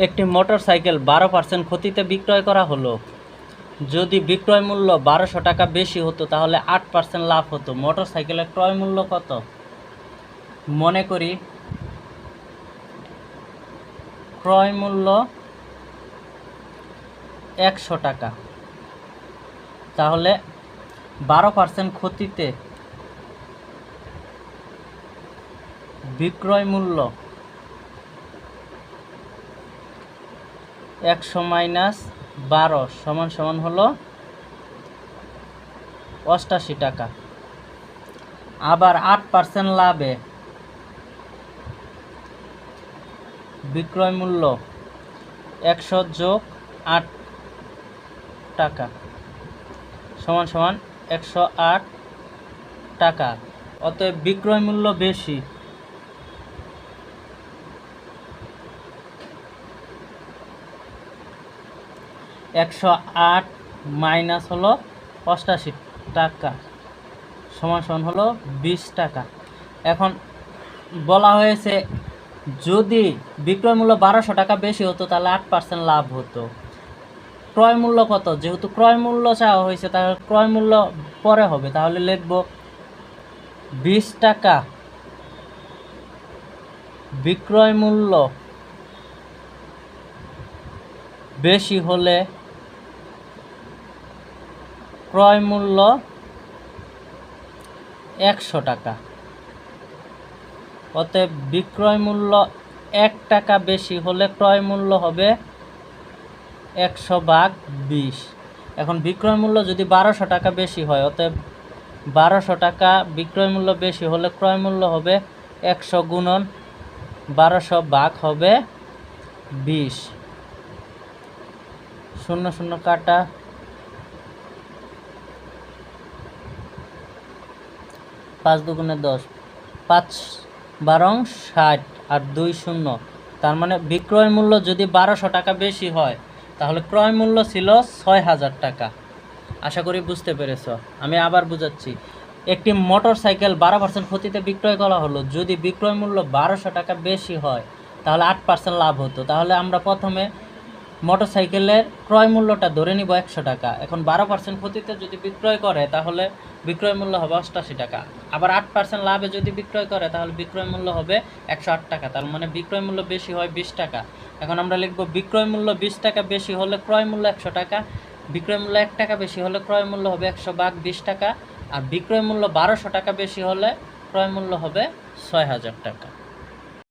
একটি মোটরসাইকেল 12% ক্ষতিতে বিক্রয় করা হলো। যদি বিক্রয় মূল্য 1200 টাকা বেশি হতো তাহলে 8% লাভ হতো। মোটরসাইকেলের ক্রয় মূল্য কত? মনে করি ক্রয় মূল্য 100 টাকা, তাহলে 12% ক্ষতিতে বিক্রয় মূল্য 100 - 12 সমান হলো 88 টাকা। আবার 8% লাভে বিক্রয় মূল্য 100 + 8 টাকা সমান 108 টাকা। অতএব বিক্রয় মূল্য বেশি। -108 হলো 88 টাকা সমান হলো 20 টাকা। এখন বলা হয়েছে যদি বিক্রয় মূল্য 1200 টাকা বেশি হতো তাহলে 8% লাভ হতো। ক্রয় মূল্য কত? যেহেতু ক্রয় মূল্য চাওয়া হয়েছে তাহলে ক্রয় মূল্য পরে হবে, তাহলে লিখব 20 টাকা বিক্রয় মূল্য বেশি হলে ক্রয় মূল্য 100 টাকা। অতএব বিক্রয় মূল্য 1 টাকা বেশি হলে ক্রয় মূল্য হবে 100/20। এখন বিক্রয় মূল্য যদি 1200 টাকা বেশি হয়, অতএব 1200 টাকা বিক্রয় মূল্য বেশি হলে ক্রয় মূল্য হবে 100 × 1200 ভাগ হবে 20। 0 0 কাটা, 5 × 2 = 10, 5 × 12 = 60 আর 2 0। তার মানে বিক্রয় মূল্য যদি 1200 টাকা বেশি হয় তাহলে ক্রয় মূল্য ছিল 6000 টাকা। আশা করি বুঝতে পেরেছ। আমি আবার বুঝাচ্ছি। একটি মোটরসাইকেল 12% ক্ষতিতে বিক্রয় করা হলো। যদি বিক্রয় মূল্য 1200 টাকা বেশি হয় তাহলে 8% লাভ হতো। তাহলে আমরা প্রথমে মোটরসাইকেলের ক্রয় মূল্যটা ধরে নিব 100 টাকা। এখন 12% ক্ষতিতে যদি বিক্রয় করে তাহলে বিক্রয় মূল্য হবে 88 টাকা। আবার 8% লাভে যদি বিক্রয় করে তাহলে বিক্রয় মূল্য হবে 108 টাকা। তার মানে বিক্রয় মূল্য বেশি হয় 20 টাকা। এখন আমরা লিখব বিক্রয় মূল্য 20 টাকা বেশি হলে ক্রয় মূল্য 100 টাকা, বিক্রয় মূল্য 1 টাকা বেশি হলে ক্রয় মূল্য হবে 100/20 টাকা, আর বিক্রয় মূল্য 1200 টাকা বেশি হলে ক্রয় মূল্য হবে 6000 টাকা।